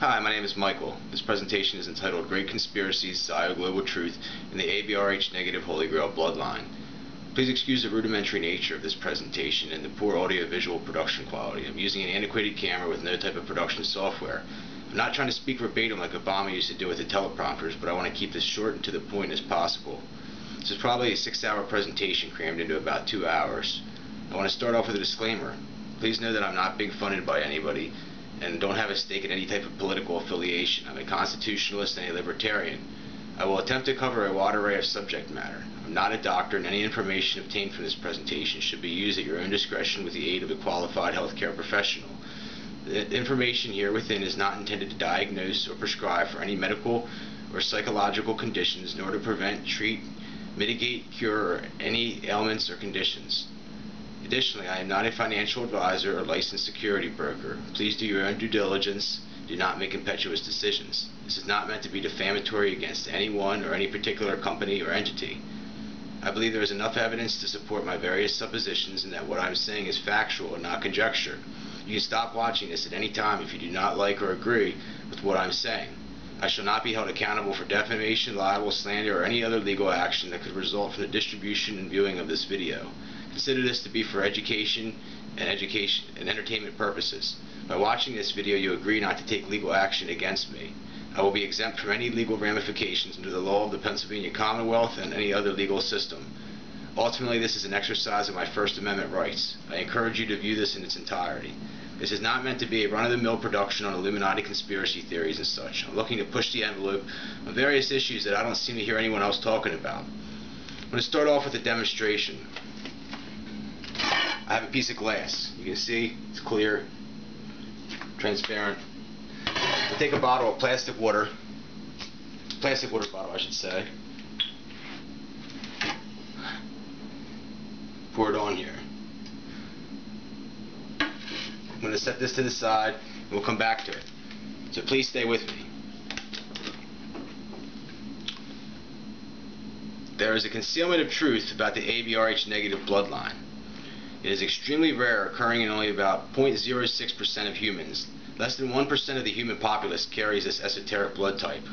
Hi, my name is Michael. This presentation is entitled Great Conspiracies Zio Global Truth in the ABRH Negative Holy Grail Bloodline. Please excuse the rudimentary nature of this presentation and the poor audio-visual production quality. I'm using an antiquated camera with no type of production software. I'm not trying to speak verbatim like Obama used to do with the teleprompters, but I want to keep this short and to the point as possible. This is probably a 6-hour presentation crammed into about 2 hours. I want to start off with a disclaimer. Please know that I'm not being funded by anybody and don't have a stake in any type of political affiliation. I'm a constitutionalist and a libertarian. I will attempt to cover a wide array of subject matter. I'm not a doctor, and any information obtained from this presentation should be used at your own discretion with the aid of a qualified healthcare professional. The information here within is not intended to diagnose or prescribe for any medical or psychological conditions, nor to prevent, treat, mitigate, cure any ailments or conditions. Additionally, I am not a financial advisor or licensed security broker. Please do your own due diligence. Do not make impetuous decisions. This is not meant to be defamatory against anyone or any particular company or entity. I believe there is enough evidence to support my various suppositions and that what I am saying is factual and not conjecture. You can stop watching this at any time if you do not like or agree with what I am saying. I shall not be held accountable for defamation, libel, slander, or any other legal action that could result from the distribution and viewing of this video. Consider this to be for education and entertainment purposes. By watching this video, you agree not to take legal action against me. I will be exempt from any legal ramifications under the law of the Pennsylvania Commonwealth and any other legal system. Ultimately, this is an exercise of my First Amendment rights. I encourage you to view this in its entirety. This is not meant to be a run-of-the-mill production on Illuminati conspiracy theories and such. I'm looking to push the envelope on various issues that I don't seem to hear anyone else talking about. I'm going to start off with a demonstration. I have a piece of glass. You can see it's clear, transparent. I'll take a bottle of plastic water bottle I should say, pour it on here. I'm going to set this to the side and we'll come back to it. So please stay with me. There is a concealment of truth about the ABRH negative bloodline. It is extremely rare, occurring in only about 0.06% of humans. Less than 1% of the human populace carries this esoteric blood type.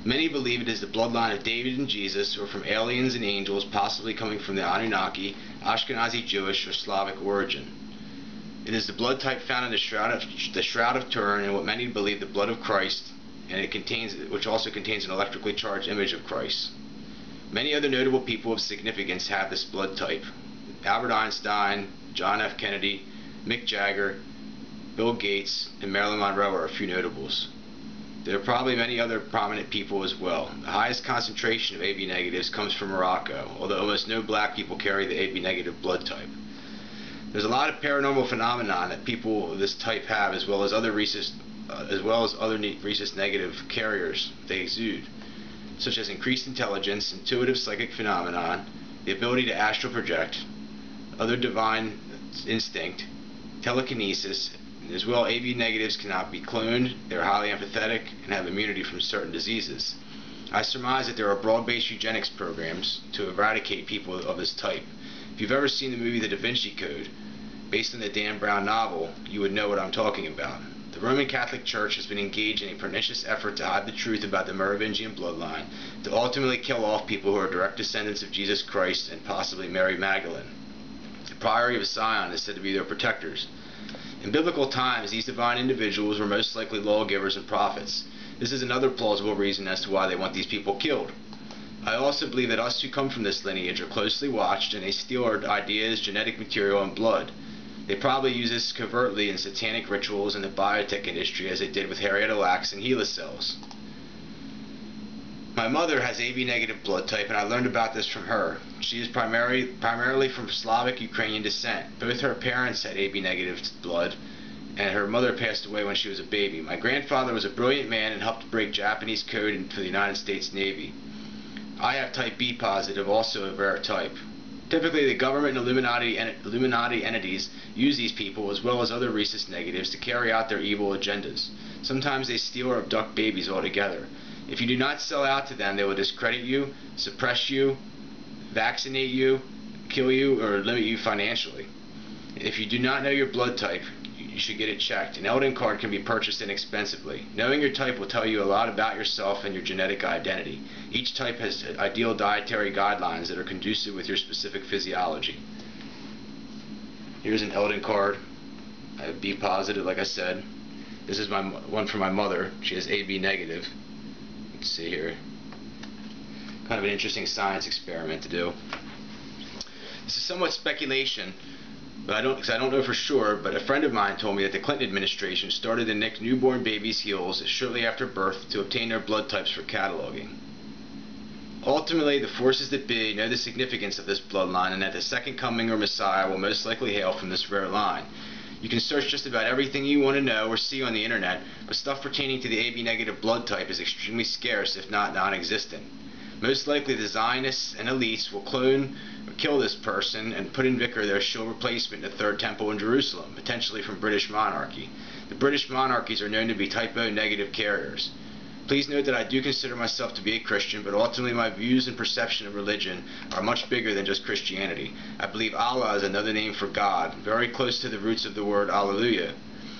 Many believe it is the bloodline of David and Jesus, or from aliens and angels, possibly coming from the Anunnaki, Ashkenazi Jewish, or Slavic origin. It is the blood type found in the Shroud of Turin, and what many believe the blood of Christ, and which also contains an electrically charged image of Christ. Many other notable people of significance have this blood type. Albert Einstein, John F. Kennedy, Mick Jagger, Bill Gates, and Marilyn Monroe are a few notables. There are probably many other prominent people as well. The highest concentration of AB negatives comes from Morocco, although almost no black people carry the AB negative blood type. There's a lot of paranormal phenomenon that people of this type have, as well as other rhesus negative carriers they exude, such as increased intelligence, intuitive psychic phenomenon, the ability to astral project, other divine instinct, telekinesis. As well, AB negatives cannot be cloned, they are highly empathetic, and have immunity from certain diseases. I surmise that there are broad-based eugenics programs to eradicate people of this type. If you've ever seen the movie The Da Vinci Code, based on the Dan Brown novel, you would know what I'm talking about. The Roman Catholic Church has been engaged in a pernicious effort to hide the truth about the Merovingian bloodline, to ultimately kill off people who are direct descendants of Jesus Christ and possibly Mary Magdalene. The Priory of Sion is said to be their protectors. In biblical times, these divine individuals were most likely lawgivers and prophets. This is another plausible reason as to why they want these people killed. I also believe that us who come from this lineage are closely watched, and they steal our ideas, genetic material, and blood. They probably use this covertly in satanic rituals in the biotech industry, as they did with Henrietta Lacks and HeLa cells. My mother has AB negative blood type, and I learned about this from her. She is primarily from Slavic Ukrainian descent. Both her parents had AB negative blood, and her mother passed away when she was a baby. My grandfather was a brilliant man and helped break Japanese code for the United States Navy. I have type B positive, also a rare type. Typically, the government and Illuminati entities use these people, as well as other rhesus negatives, to carry out their evil agendas. Sometimes they steal or abduct babies altogether. If you do not sell out to them, they will discredit you, suppress you, vaccinate you, kill you, or limit you financially. If you do not know your blood type, you should get it checked. An Eldon card can be purchased inexpensively. Knowing your type will tell you a lot about yourself and your genetic identity. Each type has ideal dietary guidelines that are conducive with your specific physiology. Here's an Eldon card. I have B positive, like I said. This is one for my mother. She has AB negative. Let's see here. Kind of an interesting science experiment to do. This is somewhat speculation, but because I don't know for sure, but a friend of mine told me that the Clinton administration started to nick newborn babies' heels shortly after birth to obtain their blood types for cataloging. Ultimately, the forces that be know the significance of this bloodline and that the second coming or Messiah will most likely hail from this rare line. You can search just about everything you want to know or see on the internet, but stuff pertaining to the AB negative blood type is extremely scarce, if not non-existent. Most likely the Zionists and elites will clone or kill this person and put in vicar their shield replacement in the Third Temple in Jerusalem, potentially from British monarchy. The British monarchies are known to be type O negative carriers. Please note that I do consider myself to be a Christian, but ultimately my views and perception of religion are much bigger than just Christianity. I believe Allah is another name for God, very close to the roots of the word Alleluia.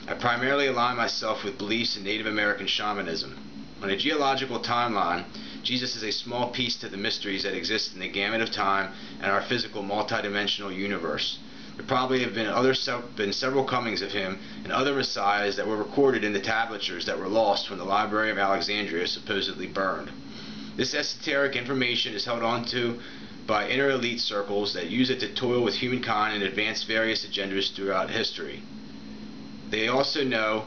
I primarily align myself with beliefs in Native American shamanism. On a geological timeline, Jesus is a small piece to the mysteries that exist in the gamut of time and our physical multidimensional universe. There probably have been several comings of him and other messiahs that were recorded in the tablatures that were lost when the Library of Alexandria supposedly burned. This esoteric information is held onto by inner elite circles that use it to toil with humankind and advance various agendas throughout history. They also know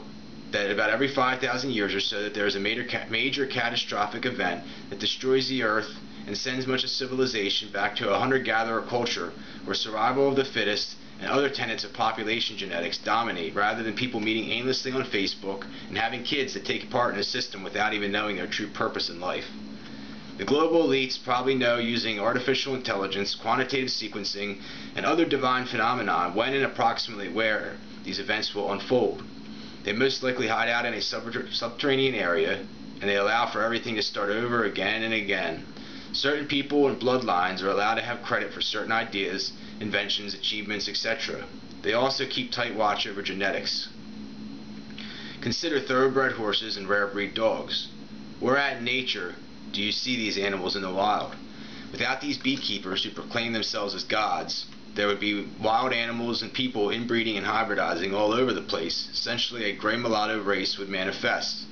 that about every 5,000 years or so that there is a major catastrophic event that destroys the earth and sends much of civilization back to a hunter-gatherer culture where survival of the fittest and other tenets of population genetics dominate rather than people meeting aimlessly on Facebook and having kids that take part in a system without even knowing their true purpose in life. The global elites probably know using artificial intelligence, quantitative sequencing, and other divine phenomena when and approximately where these events will unfold. They most likely hide out in a subterranean area, and they allow for everything to start over again and again. Certain people and bloodlines are allowed to have credit for certain ideas, inventions, achievements, etc. They also keep tight watch over genetics. Consider thoroughbred horses and rare breed dogs. Where at in nature do you see these animals in the wild? Without these beekeepers who proclaim themselves as gods, there would be wild animals and people inbreeding and hybridizing all over the place. Essentially, a gray mulatto race would manifest.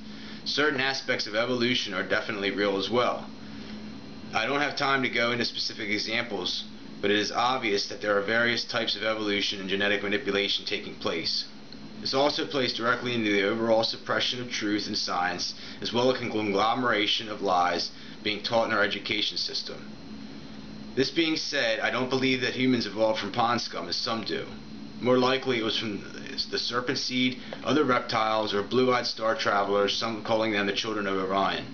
Certain aspects of evolution are definitely real as well. I don't have time to go into specific examples, but it is obvious that there are various types of evolution and genetic manipulation taking place. This also plays directly into the overall suppression of truth and science, as well as a conglomeration of lies being taught in our education system. This being said, I don't believe that humans evolved from pond scum as some do. More likely it was from the serpent seed, other reptiles, or blue-eyed star travelers, some calling them the children of Orion.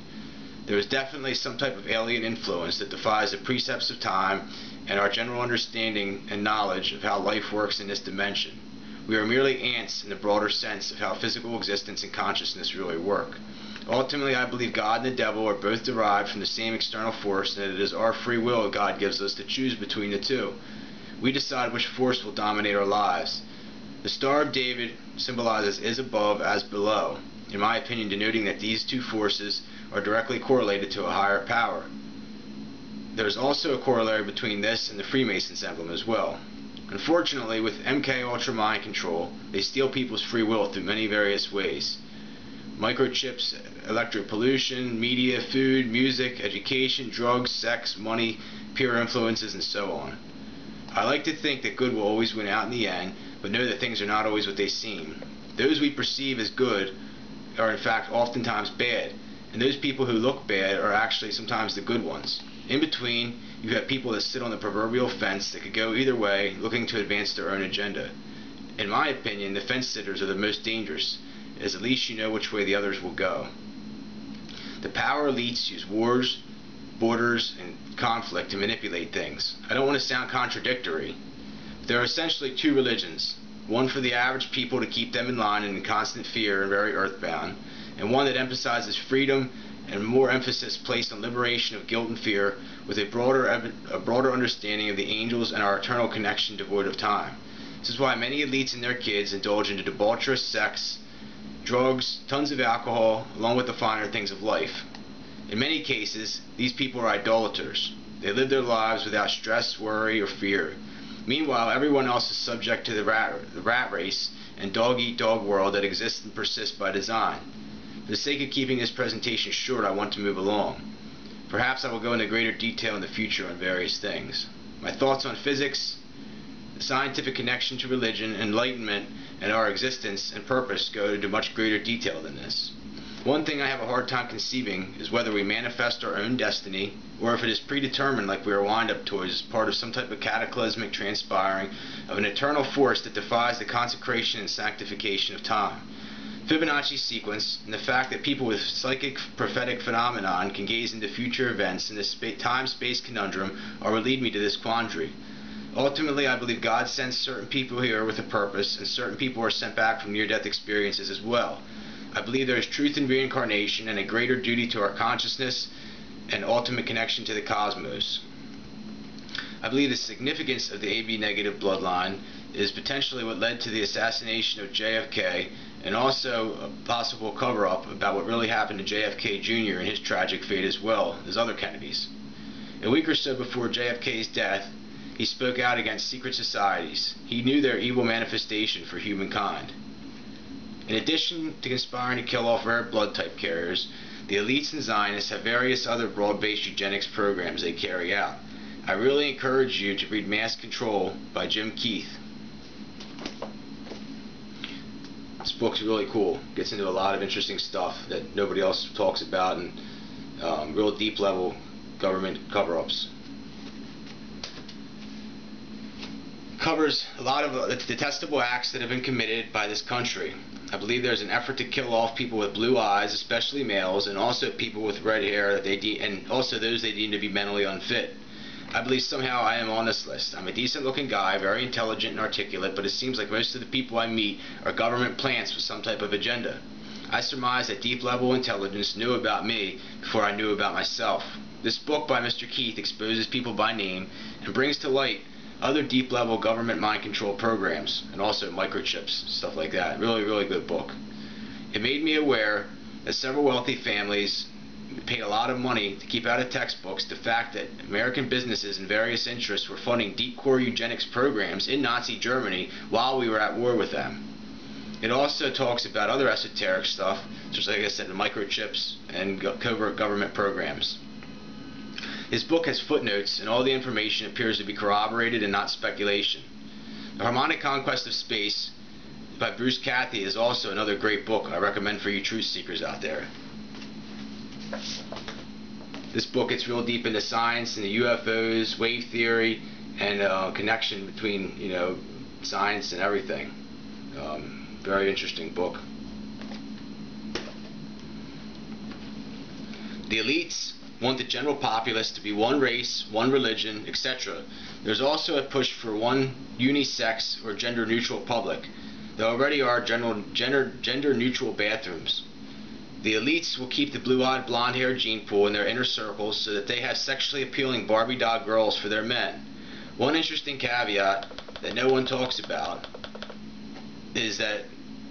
There is definitely some type of alien influence that defies the precepts of time and our general understanding and knowledge of how life works in this dimension. We are merely ants in the broader sense of how physical existence and consciousness really work. Ultimately, I believe God and the devil are both derived from the same external force, and that it is our free will God gives us to choose between the two. We decide which force will dominate our lives. The Star of David symbolizes is above as below, in my opinion, denoting that these two forces are directly correlated to a higher power. There is also a corollary between this and the Freemasons emblem as well. Unfortunately, with MK Ultra mind control, they steal people's free will through many various ways. Microchips, electric pollution, media, food, music, education, drugs, sex, money, peer influences, and so on. I like to think that good will always win out in the end, but know that things are not always what they seem. Those we perceive as good are in fact oftentimes bad, and those people who look bad are actually sometimes the good ones. In between, you have people that sit on the proverbial fence that could go either way, looking to advance their own agenda. In my opinion, the fence sitters are the most dangerous, as at least you know which way the others will go. The power elites use wars, borders, and conflict to manipulate things. I don't want to sound contradictory, but there are essentially two religions. One for the average people to keep them in line and in constant fear and very earthbound, and one that emphasizes freedom and more emphasis placed on liberation of guilt and fear with a broader understanding of the angels and our eternal connection devoid of time. This is why many elites and their kids indulge into debaucherous sex, drugs, tons of alcohol, along with the finer things of life. In many cases, these people are idolaters. They live their lives without stress, worry, or fear. Meanwhile, everyone else is subject to the rat race and dog-eat-dog world that exists and persists by design. For the sake of keeping this presentation short, I want to move along. Perhaps I will go into greater detail in the future on various things. My thoughts on physics, the scientific connection to religion, enlightenment, and our existence and purpose go into much greater detail than this. One thing I have a hard time conceiving is whether we manifest our own destiny, or if it is predetermined like we are wind up towards as part of some type of cataclysmic transpiring of an eternal force that defies the consecration and sanctification of time. Fibonacci's sequence, and the fact that people with psychic prophetic phenomenon can gaze into future events in this time-space conundrum are what lead me to this quandary. Ultimately, I believe God sends certain people here with a purpose, and certain people are sent back from near-death experiences as well. I believe there is truth in reincarnation and a greater duty to our consciousness and ultimate connection to the cosmos. I believe the significance of the AB negative bloodline is potentially what led to the assassination of JFK, and also a possible cover-up about what really happened to JFK Jr. and his tragic fate as well as other Kennedys. A week or so before JFK's death, he spoke out against secret societies. He knew their evil manifestation for humankind. In addition to conspiring to kill off rare blood type carriers, the elites and Zionists have various other broad-based eugenics programs they carry out. I really encourage you to read Mass Control by Jim Keith. This book's really cool. Gets into a lot of interesting stuff that nobody else talks about, and real deep level government cover-ups. Covers a lot of the detestable acts that have been committed by this country. I believe there's an effort to kill off people with blue eyes, especially males, and also people with red hair that and also those they deem to be mentally unfit. I believe somehow I am on this list. I'm a decent looking guy, very intelligent and articulate, but it seems like most of the people I meet are government plants with some type of agenda. I surmise that deep level intelligence knew about me before I knew about myself. This book by Mr. Keith exposes people by name and brings to light other deep level government mind control programs, and also microchips, stuff like that. Really, really good book. It made me aware that several wealthy families paid a lot of money to keep out of textbooks the fact that American businesses and various interests were funding deep core eugenics programs in Nazi Germany while we were at war with them. It also talks about other esoteric stuff, just like I said, the microchips and covert government programs. His book has footnotes, and all the information appears to be corroborated and not speculation. The Harmonic Conquest of Space by Bruce Cathy is also another great book I recommend for you truth seekers out there. This book gets real deep into science and the UFOs, wave theory, and connection between, science and everything. Very interesting book. The elites want the general populace to be one race, one religion, etc. There's also a push for one unisex or gender-neutral public. There already are gender-neutral bathrooms. The elites will keep the blue-eyed, blonde-haired gene pool in their inner circles so that they have sexually appealing Barbie doll girls for their men. One interesting caveat that no one talks about is that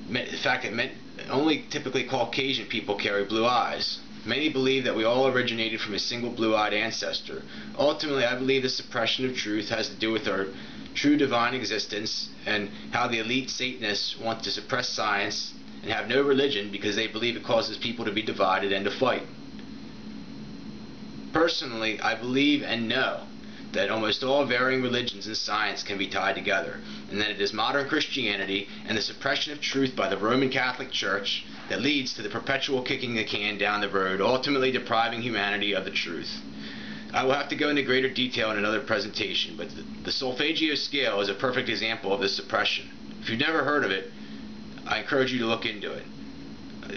the fact that only typically Caucasian people carry blue eyes. Many believe that we all originated from a single blue-eyed ancestor. Ultimately, I believe the suppression of truth has to do with our true divine existence and how the elite Satanists want to suppress science and have no religion because they believe it causes people to be divided and to fight. Personally, I believe and know that almost all varying religions and science can be tied together, and that it is modern Christianity and the suppression of truth by the Roman Catholic Church that leads to the perpetual kicking the can down the road, ultimately depriving humanity of the truth. I will have to go into greater detail in another presentation, but the Solfeggio scale is a perfect example of this suppression. If you've never heard of it, I encourage you to look into it.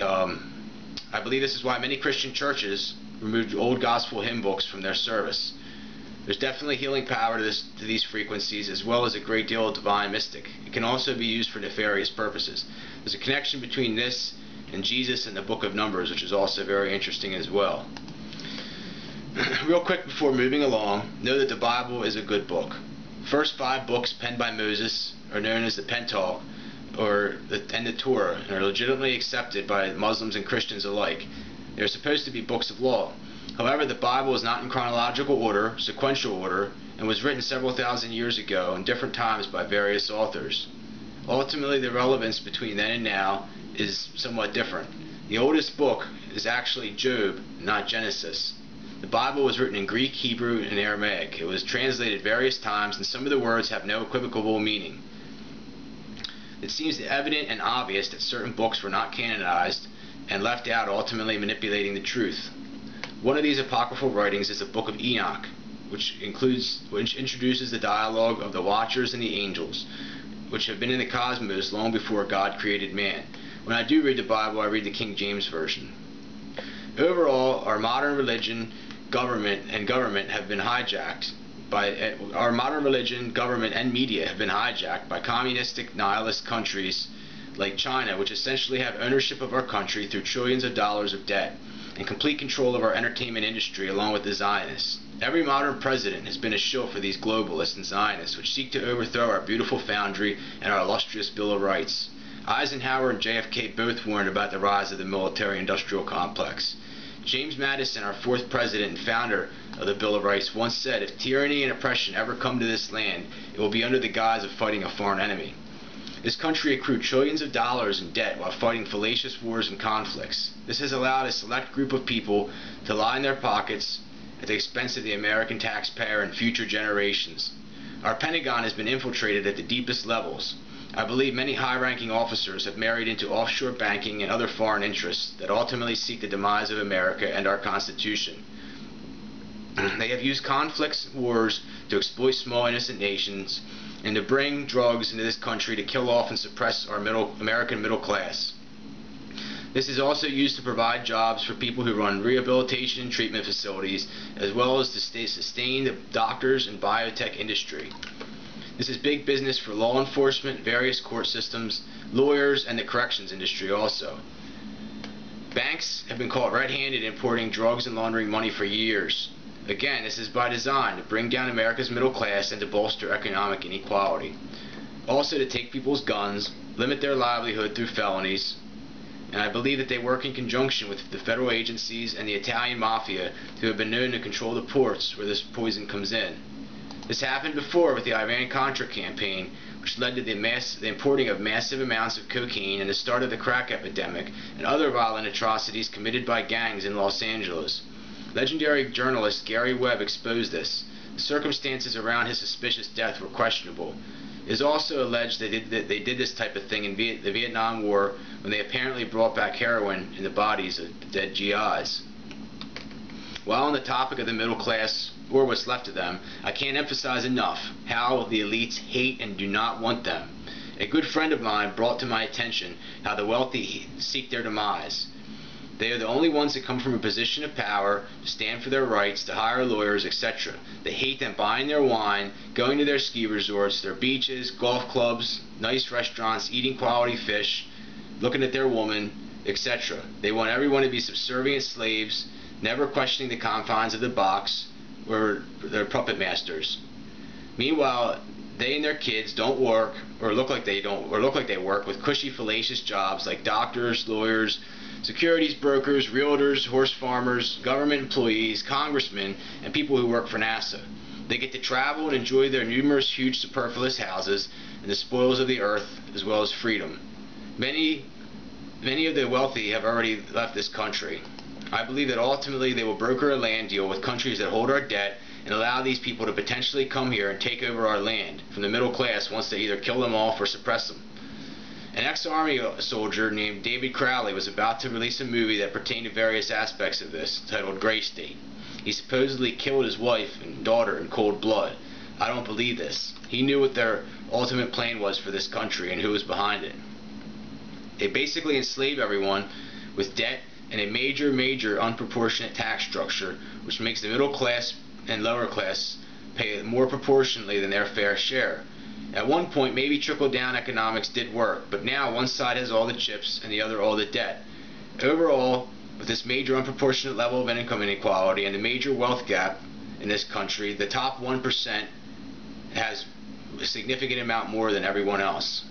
I believe this is why many Christian churches removed old gospel hymn books from their service. There's definitely healing power to these frequencies, as well as a great deal of divine mystic. It can also be used for nefarious purposes. There's a connection between this and Jesus and the Book of Numbers, which is also very interesting as well. Real quick before moving along, know that the Bible is a good book. First 5 books penned by Moses are known as the Pentateuch and the Torah, and are legitimately accepted by Muslims and Christians alike. They are supposed to be books of law. However, the Bible is not in chronological order, sequential order, and was written several thousand years ago in different times by various authors. Ultimately, the relevance between then and now is somewhat different. The oldest book is actually Job, not Genesis. The Bible was written in Greek, Hebrew, and Aramaic. It was translated various times, and some of the words have no equivocal meaning. It seems evident and obvious that certain books were not canonized and left out, ultimately manipulating the truth. One of these apocryphal writings is the Book of Enoch, which introduces the dialogue of the Watchers and the angels, which have been in the cosmos long before God created man. When I do read the Bible, I read the King James Version. Overall, our modern religion, government, and media have been hijacked by communistic nihilist countries like China, which essentially have ownership of our country through trillions of dollars of debt and complete control of our entertainment industry, along with the Zionists. Every modern president has been a shill for these globalists and Zionists, which seek to overthrow our beautiful foundry and our illustrious Bill of Rights. Eisenhower and JFK both warned about the rise of the military-industrial complex. James Madison, our 4th president and founder of the Bill of Rights, once said, "If tyranny and oppression ever come to this land, it will be under the guise of fighting a foreign enemy." This country accrued trillions of dollars in debt while fighting fallacious wars and conflicts. This has allowed a select group of people to line their pockets at the expense of the American taxpayer and future generations. Our Pentagon has been infiltrated at the deepest levels. I believe many high-ranking officers have married into offshore banking and other foreign interests that ultimately seek the demise of America and our Constitution. They have used conflicts and wars to exploit small innocent nations and to bring drugs into this country to kill off and suppress our American middle class. This is also used to provide jobs for people who run rehabilitation and treatment facilities, as well as to sustain the doctors and biotech industry. This is big business for law enforcement, various court systems, lawyers, and the corrections industry also. Banks have been caught red-handed importing drugs and laundering money for years. Again, this is by design to bring down America's middle class and to bolster economic inequality. Also to take people's guns, limit their livelihood through felonies, and I believe that they work in conjunction with the federal agencies and the Italian mafia, who have been known to control the ports where this poison comes in. This happened before with the Iran-Contra campaign, which led to the importing of massive amounts of cocaine and the start of the crack epidemic and other violent atrocities committed by gangs in Los Angeles. Legendary journalist Gary Webb exposed this. The circumstances around his suspicious death were questionable. It is also alleged that they did this type of thing in the Vietnam War, when they apparently brought back heroin in the bodies of dead GIs. While on the topic of the middle class, or what's left of them, I can't emphasize enough how the elites hate and do not want them. A good friend of mine brought to my attention how the wealthy seek their demise. They are the only ones that come from a position of power to stand for their rights, to hire lawyers, etc. They hate them buying their wine, going to their ski resorts, their beaches, golf clubs, nice restaurants, eating quality fish, looking at their woman, etc. They want everyone to be subservient slaves, never questioning the confines of the box, or their puppet masters. Meanwhile, they and their kids don't work, or look like they work with cushy, fallacious jobs like doctors, lawyers, securities brokers, realtors, horse farmers, government employees, congressmen, and people who work for NASA. They get to travel and enjoy their numerous huge superfluous houses and the spoils of the earth, as well as freedom. Many of the wealthy have already left this country. I believe that ultimately they will broker a land deal with countries that hold our debt and allow these people to potentially come here and take over our land from the middle class once they either kill them off or suppress them. An ex-army soldier named David Crowley was about to release a movie that pertained to various aspects of this, titled Gray State. He supposedly killed his wife and daughter in cold blood. I don't believe this. He knew what their ultimate plan was for this country and who was behind it. They basically enslave everyone with debt and a major unproportionate tax structure, which makes the middle class and lower class pay more proportionally than their fair share. At one point, maybe trickle-down economics did work, but now one side has all the chips and the other all the debt. Overall, with this major unproportionate level of income inequality and the major wealth gap in this country, the top 1% has a significant amount more than everyone else.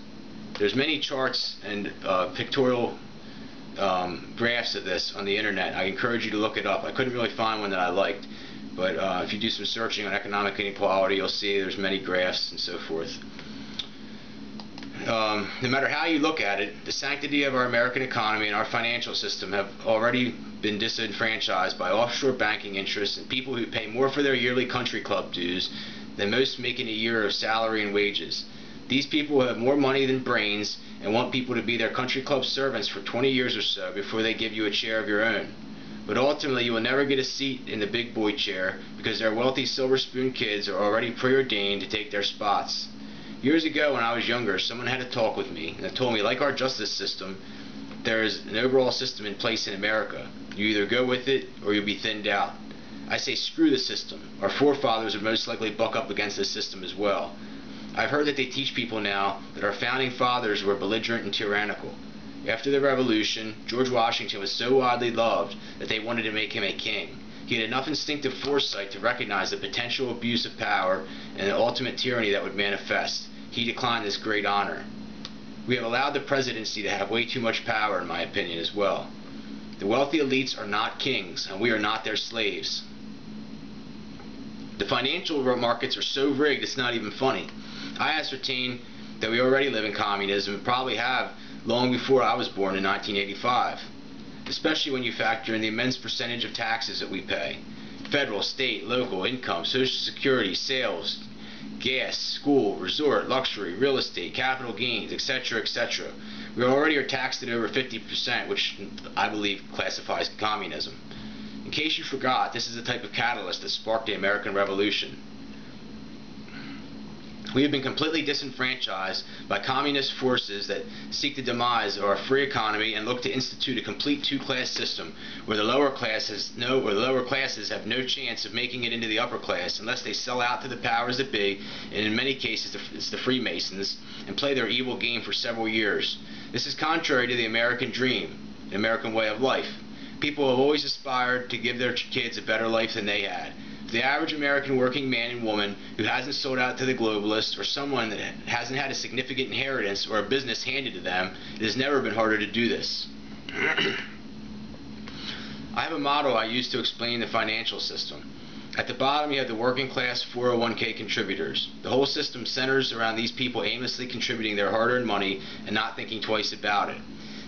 There's many charts and pictorial graphs of this on the internet. I encourage you to look it up. I couldn't really find one that I liked, but if you do some searching on economic inequality, you'll see there's many graphs and so forth. No matter how you look at it, the sanctity of our American economy and our financial system have already been disenfranchised by offshore banking interests and people who pay more for their yearly country club dues than most make in a year of salary and wages. These people have more money than brains and want people to be their country club servants for 20 years or so before they give you a chair of your own. But ultimately, you will never get a seat in the big boy chair because their wealthy silver spoon kids are already preordained to take their spots. Years ago, when I was younger, someone had a talk with me and told me, like our justice system, there is an overall system in place in America. You either go with it or you'll be thinned out. I say screw the system. Our forefathers would most likely buck up against the system as well. I've heard that they teach people now that our founding fathers were belligerent and tyrannical. After the Revolution, George Washington was so widely loved that they wanted to make him a king. He had enough instinctive foresight to recognize the potential abuse of power and the ultimate tyranny that would manifest. He declined this great honor. We have allowed the presidency to have way too much power, in my opinion, as well. The wealthy elites are not kings, and we are not their slaves. The financial markets are so rigged it's not even funny. I ascertain that we already live in communism and probably have long before I was born in 1985, especially when you factor in the immense percentage of taxes that we pay. Federal, state, local, income, social security, sales, gas, school, resort, luxury, real estate, capital gains, etc., etc. We already are taxed at over 50%, which I believe classifies communism. In case you forgot, this is the type of catalyst that sparked the American Revolution. We have been completely disenfranchised by communist forces that seek the demise of our free economy and look to institute a complete two-class system where the lower classes have no chance of making it into the upper class unless they sell out to the powers that be, and in many cases it's the Freemasons, and play their evil game for several years. This is contrary to the American dream, the American way of life. People have always aspired to give their kids a better life than they had. The average American working man and woman who hasn't sold out to the globalists or someone that hasn't had a significant inheritance or a business handed to them, it has never been harder to do this. I have a model I use to explain the financial system. At the bottom you have the working class 401k contributors. The whole system centers around these people aimlessly contributing their hard-earned money and not thinking twice about it.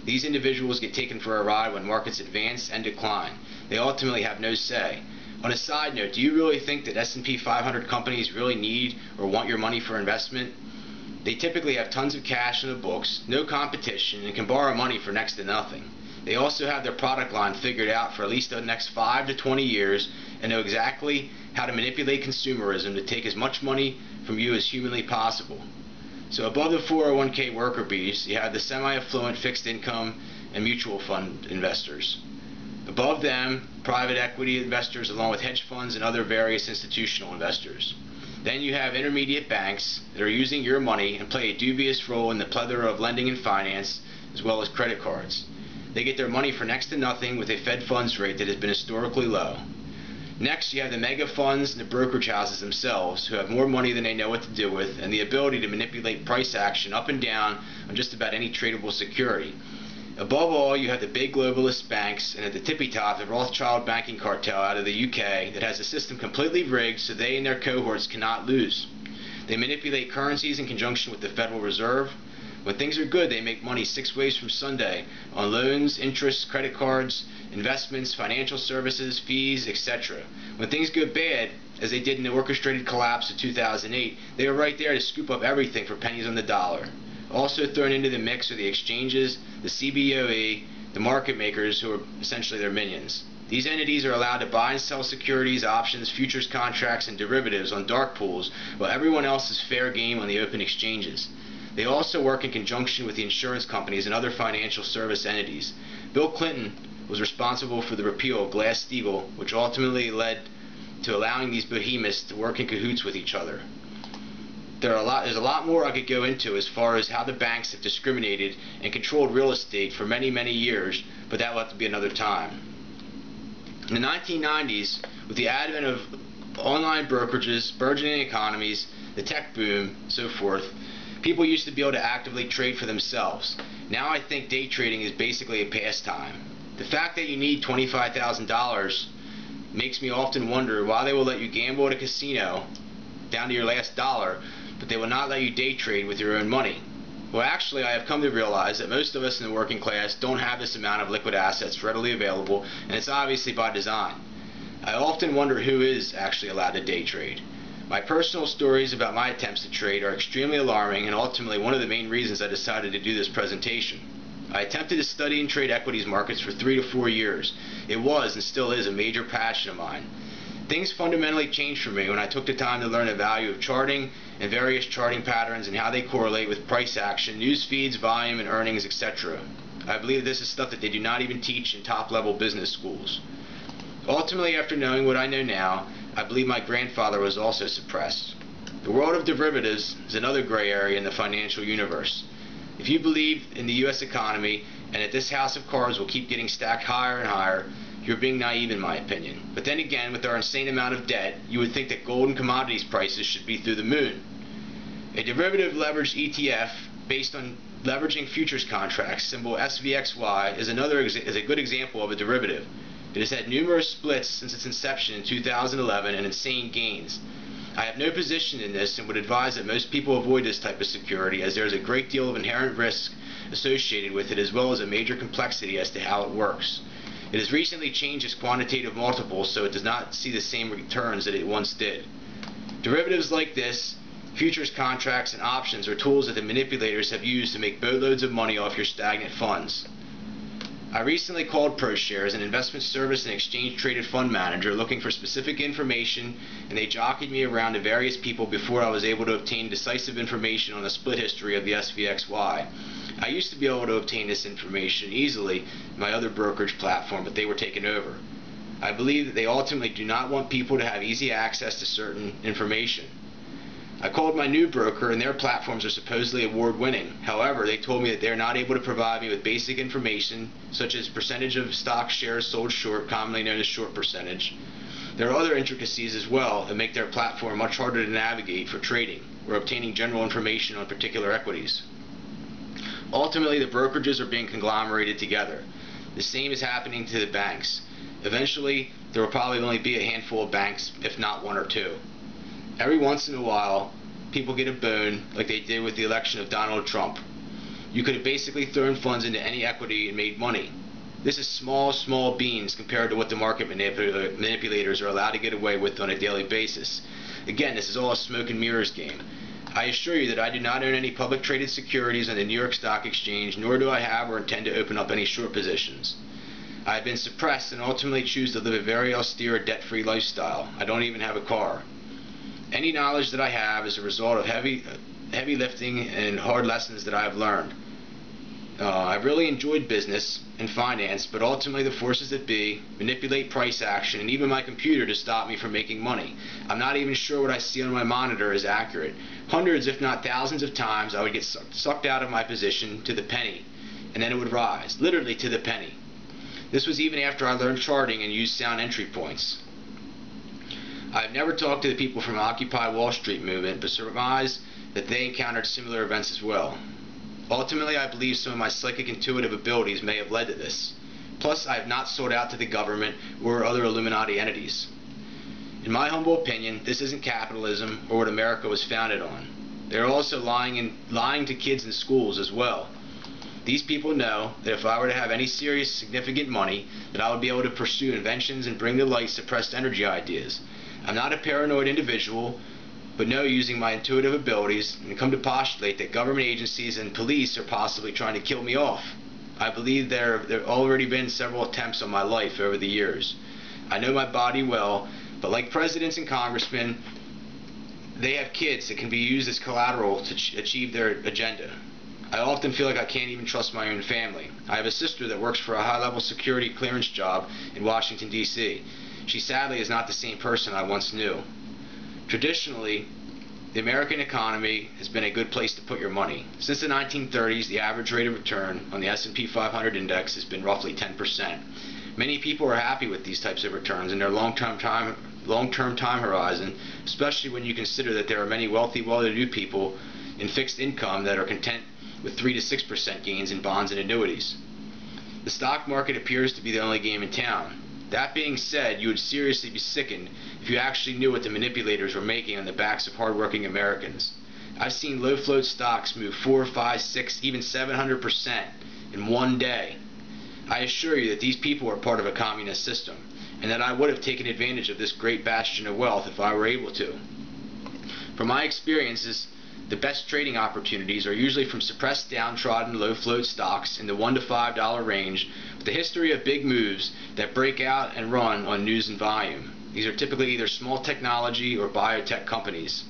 These individuals get taken for a ride when markets advance and decline. They ultimately have no say. On a side note, do you really think that S&P 500 companies really need or want your money for investment? They typically have tons of cash in the books, no competition, and can borrow money for next to nothing. They also have their product line figured out for at least the next 5 to 20 years and know exactly how to manipulate consumerism to take as much money from you as humanly possible. So above the 401k worker bees, you have the semi-affluent fixed income and mutual fund investors. Above them, private equity investors along with hedge funds and other various institutional investors. Then you have intermediate banks that are using your money and play a dubious role in the plethora of lending and finance as well as credit cards. They get their money for next to nothing with a Fed funds rate that has been historically low. Next, you have the mega funds and the brokerage houses themselves who have more money than they know what to do with and the ability to manipulate price action up and down on just about any tradable security. Above all, you have the big globalist banks, and at the tippy top, the Rothschild banking cartel out of the UK that has a system completely rigged so they and their cohorts cannot lose. They manipulate currencies in conjunction with the Federal Reserve. When things are good, they make money 6 ways from Sunday on loans, interest, credit cards, investments, financial services, fees, etc. When things go bad, as they did in the orchestrated collapse of 2008, they are right there to scoop up everything for pennies on the dollar. Also thrown into the mix are the exchanges, the CBOE, the market makers who are essentially their minions. These entities are allowed to buy and sell securities, options, futures contracts, and derivatives on dark pools while everyone else is fair game on the open exchanges. They also work in conjunction with the insurance companies and other financial service entities. Bill Clinton was responsible for the repeal of Glass-Steagall, which ultimately led to allowing these behemoths to work in cahoots with each other. There's a lot more I could go into as far as how the banks have discriminated and controlled real estate for many, many years, but that will have to be another time. In the 1990s, with the advent of online brokerages, burgeoning economies, the tech boom, so forth, people used to be able to actively trade for themselves. Now I think day trading is basically a pastime. The fact that you need $25,000 makes me often wonder why they will let you gamble at a casino down to your last dollar, but they will not let you day trade with your own money. Well, actually, I have come to realize that most of us in the working class don't have this amount of liquid assets readily available, and it's obviously by design. I often wonder who is actually allowed to day trade. My personal stories about my attempts to trade are extremely alarming and ultimately one of the main reasons I decided to do this presentation. I attempted to study and trade equities markets for 3 to 4 years. It was and still is a major passion of mine. Things fundamentally changed for me when I took the time to learn the value of charting and various charting patterns and how they correlate with price action, news feeds, volume, and earnings, etc. I believe this is stuff that they do not even teach in top-level business schools. Ultimately, after knowing what I know now, I believe my grandfather was also suppressed. The world of derivatives is another gray area in the financial universe. If you believe in the U.S. economy and that this house of cards will keep getting stacked higher and higher, you're being naive in my opinion. But then again, with our insane amount of debt, you would think that gold and commodities prices should be through the moon. A derivative leveraged ETF based on leveraging futures contracts, symbol SVXY, is a good example of a derivative. It has had numerous splits since its inception in 2011 and insane gains. I have no position in this and would advise that most people avoid this type of security, as there is a great deal of inherent risk associated with it, as well as a major complexity as to how it works. It has recently changed its quantitative multiples, so it does not see the same returns that it once did. Derivatives like this, futures contracts, and options are tools that the manipulators have used to make boatloads of money off your stagnant funds. I recently called ProShares, an investment service and exchange-traded fund manager, looking for specific information, and they jockeyed me around to various people before I was able to obtain decisive information on the split history of the SVXY. I used to be able to obtain this information easily in my other brokerage platform, but they were taken over. I believe that they ultimately do not want people to have easy access to certain information. I called my new broker, and their platforms are supposedly award-winning. However, they told me that they are not able to provide me with basic information, such as percentage of stock shares sold short, commonly known as short percentage. There are other intricacies as well that make their platform much harder to navigate for trading or obtaining general information on particular equities. Ultimately, the brokerages are being conglomerated together. The same is happening to the banks. Eventually, there will probably only be a handful of banks, if not one or two. Every once in a while, people get a bone like they did with the election of Donald Trump. You could have basically thrown funds into any equity and made money. This is small beans compared to what the market manipulators are allowed to get away with on a daily basis. Again, this is all a smoke and mirrors game. I assure you that I do not own any public traded securities on the New York Stock Exchange, nor do I have or intend to open up any short positions. I have been suppressed and ultimately choose to live a very austere, debt-free lifestyle. I don't even have a car. Any knowledge that I have is a result of heavy lifting and hard lessons that I have learned. I've really enjoyed business and finance, but ultimately the forces that be manipulate price action and even my computer to stop me from making money. I'm not even sure what I see on my monitor is accurate. Hundreds, if not thousands of times, I would get sucked out of my position to the penny, and then it would rise, literally to the penny. This was even after I learned charting and used sound entry points. I've never talked to the people from the Occupy Wall Street movement, but surmise that they encountered similar events as well. Ultimately, I believe some of my psychic intuitive abilities may have led to this. Plus, I have not sold out to the government or other Illuminati entities. In my humble opinion, this isn't capitalism or what America was founded on. They are also lying to kids in schools as well. These people know that if I were to have any serious significant money, that I would be able to pursue inventions and bring to light suppressed energy ideas. I'm not a paranoid individual, but know using my intuitive abilities and come to postulate that government agencies and police are possibly trying to kill me off. I believe there have already been several attempts on my life over the years. I know my body well, but like presidents and congressmen, they have kids that can be used as collateral to achieve their agenda. I often feel like I can't even trust my own family. I have a sister that works for a high-level security clearance job in Washington, D.C. She sadly is not the same person I once knew. Traditionally, the American economy has been a good place to put your money. Since the 1930s, the average rate of return on the S&P 500 index has been roughly 10%. Many people are happy with these types of returns, and their long-term long-term time horizon, especially when you consider that there are many wealthy, well-to-do people in fixed income that are content with 3 to 6% gains in bonds and annuities. The stock market appears to be the only game in town. That being said, you would seriously be sickened if you actually knew what the manipulators were making on the backs of hardworking Americans. I've seen low-float stocks move 4, 5, 6, even 700% in one day. I assure you that these people are part of a communist system, and that I would have taken advantage of this great bastion of wealth if I were able to. From my experiences, the best trading opportunities are usually from suppressed, downtrodden, low-float stocks in the $1 to $5 range with a history of big moves that break out and run on news and volume. These are typically either small technology or biotech companies.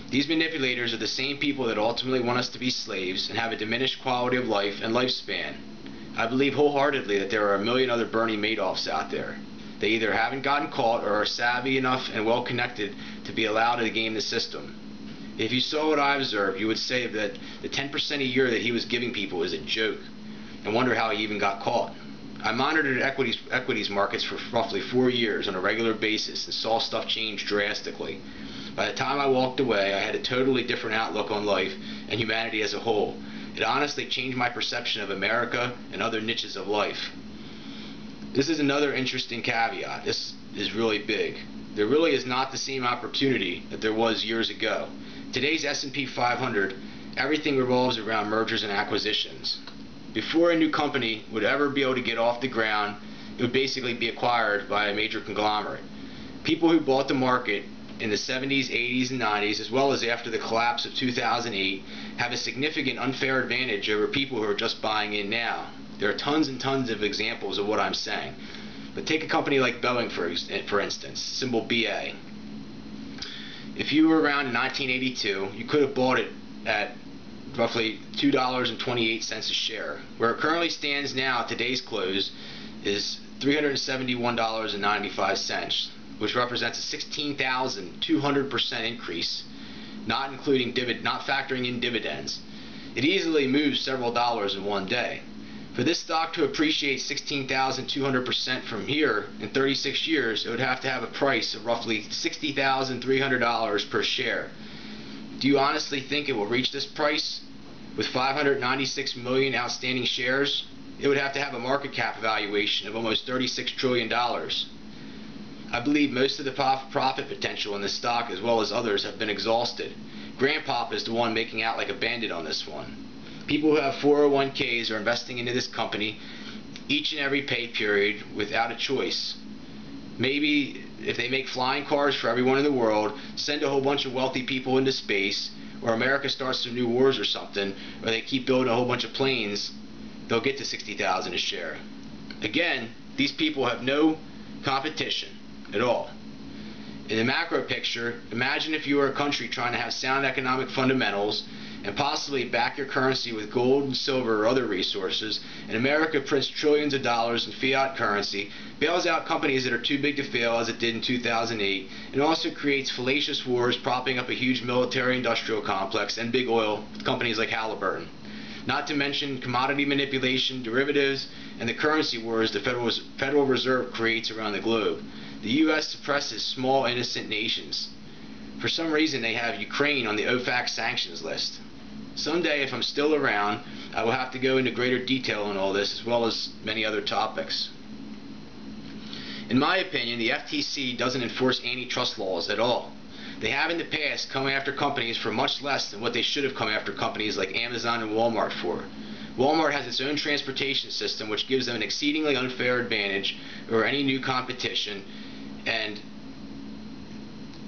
These manipulators are the same people that ultimately want us to be slaves and have a diminished quality of life and lifespan. I believe wholeheartedly that there are a million other Bernie Madoffs out there. They either haven't gotten caught or are savvy enough and well connected to be allowed to game the system. If you saw what I observed, you would say that the 10% a year that he was giving people is a joke, and wonder how he even got caught. I monitored equities markets for roughly 4 years on a regular basis and saw stuff change drastically. By the time I walked away, I had a totally different outlook on life and humanity as a whole. It honestly changed my perception of America and other niches of life. This is another interesting caveat. This is really big. There really is not the same opportunity that there was years ago. Today's S&P 500, everything revolves around mergers and acquisitions. Before a new company would ever be able to get off the ground, it would basically be acquired by a major conglomerate. People who bought the market in the 70s, 80s, and 90s, as well as after the collapse of 2008, have a significant unfair advantage over people who are just buying in now. There are tons and tons of examples of what I'm saying. But take a company like Boeing, for instance, symbol BA. If you were around in 1982, you could have bought it at roughly $2.28 a share. Where it currently stands now at today's close is $371.95, which represents a 16,200% increase, not factoring in dividends. It easily moves several dollars in one day. For this stock to appreciate 16,200% from here in 36 years, it would have to have a price of roughly $60,300 per share. Do you honestly think it will reach this price? With 596 million outstanding shares, it would have to have a market cap valuation of almost $36 trillion. I believe most of the profit potential in this stock, as well as others, have been exhausted. Grandpop is the one making out like a bandit on this one. People who have 401ks are investing into this company each and every pay period without a choice. Maybe if they make flying cars for everyone in the world, send a whole bunch of wealthy people into space, or America starts some new wars or something, or they keep building a whole bunch of planes, they'll get to 60,000 a share. Again, these people have no competition at all. In the macro picture, imagine if you were a country trying to have sound economic fundamentals and possibly back your currency with gold and silver or other resources, and America prints trillions of dollars in fiat currency, bails out companies that are too big to fail as it did in 2008, and also creates fallacious wars propping up a huge military-industrial complex and big oil with companies like Halliburton. Not to mention commodity manipulation, derivatives, and the currency wars the Federal Reserve creates around the globe. The U.S. suppresses small, innocent nations. For some reason, they have Ukraine on the OFAC sanctions list. Someday, if I'm still around, I will have to go into greater detail on all this, as well as many other topics. In my opinion, the FTC doesn't enforce antitrust laws at all. They have in the past come after companies for much less than what they should have come after companies like Amazon and Walmart for. Walmart has its own transportation system, which gives them an exceedingly unfair advantage over any new competition, and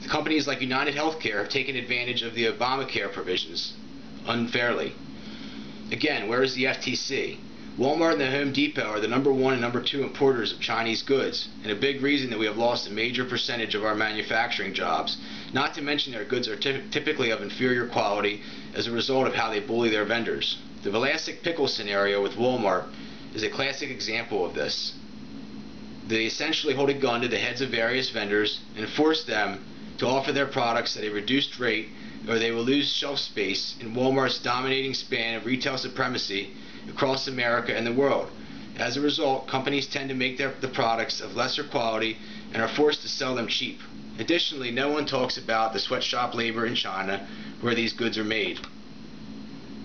companies like United Healthcare have taken advantage of the Obamacare provisions unfairly. Again, where is the FTC? Walmart and the Home Depot are the #1 and #2 importers of Chinese goods, and a big reason that we have lost a major percentage of our manufacturing jobs. Not to mention their goods are typically of inferior quality as a result of how they bully their vendors. The Vlasic pickle scenario with Walmart is a classic example of this. They essentially hold a gun to the heads of various vendors and force them to offer their products at a reduced rate, or they will lose shelf space in Walmart's dominating span of retail supremacy across America and the world. As a result, companies tend to make the products of lesser quality and are forced to sell them cheap. Additionally, no one talks about the sweatshop labor in China where these goods are made.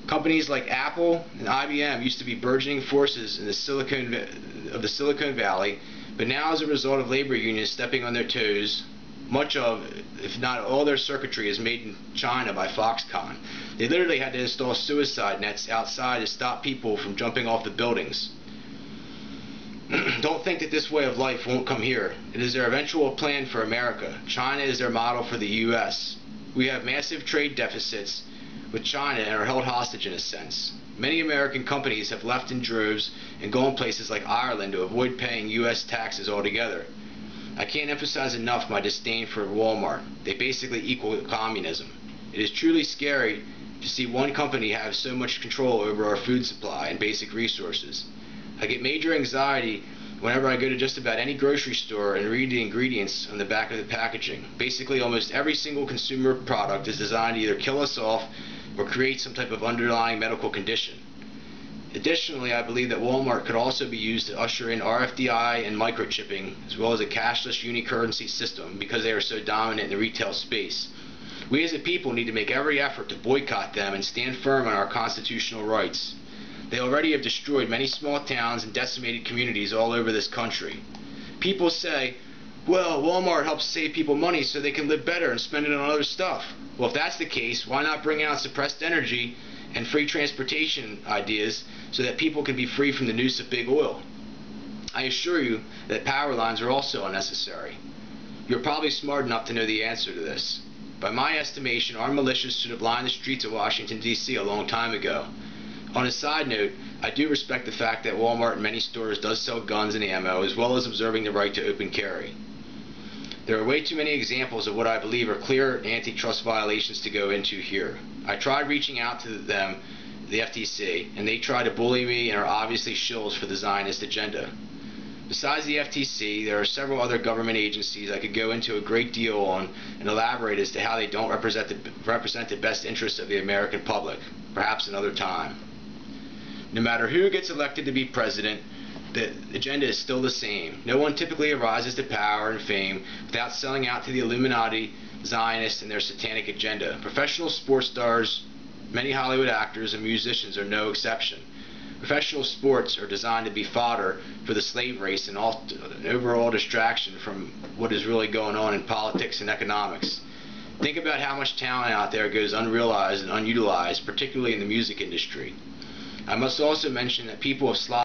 Companies like Apple and IBM used to be burgeoning forces in the Silicon Valley, but now as a result of labor unions stepping on their toes, much of, if not all their circuitry is made in China by Foxconn. They literally had to install suicide nets outside to stop people from jumping off the buildings. Don't think that this way of life won't come here. It is their eventual plan for America. China is their model for the U.S. We have massive trade deficits with China and are held hostage in a sense. Many American companies have left in droves and gone places like Ireland to avoid paying U.S. taxes altogether. I can't emphasize enough my disdain for Walmart. They basically equal communism. It is truly scary to see one company have so much control over our food supply and basic resources. I get major anxiety whenever I go to just about any grocery store and read the ingredients on the back of the packaging. Basically, almost every single consumer product is designed to either kill us off or create some type of underlying medical condition. Additionally, I believe that Walmart could also be used to usher in RFID and microchipping, as well as a cashless unicurrency system, because they are so dominant in the retail space. We as a people need to make every effort to boycott them and stand firm on our constitutional rights. They already have destroyed many small towns and decimated communities all over this country. People say, well, Walmart helps save people money so they can live better and spend it on other stuff. Well, if that's the case, why not bring out suppressed energy and free transportation ideas so that people can be free from the noose of big oil? I assure you that power lines are also unnecessary. You're probably smart enough to know the answer to this. By my estimation, our militias should have lined the streets of Washington, D.C. a long time ago. On a side note, I do respect the fact that Walmart in many stores does sell guns and ammo, as well as observing the right to open carry. There are way too many examples of what I believe are clear antitrust violations to go into here. I tried reaching out to them, the FTC, and they try to bully me and are obviously shills for the Zionist agenda. Besides the FTC, there are several other government agencies I could go into a great deal on and elaborate as to how they don't represent the best interests of the American public, perhaps another time. No matter who gets elected to be president, the agenda is still the same. No one typically arises to power and fame without selling out to the Illuminati, Zionists, and their satanic agenda. Professional sports stars, many Hollywood actors, and musicians are no exception. Professional sports are designed to be fodder for the slave race and an overall distraction from what is really going on in politics and economics. Think about how much talent out there goes unrealized and unutilized, particularly in the music industry. I must also mention that people have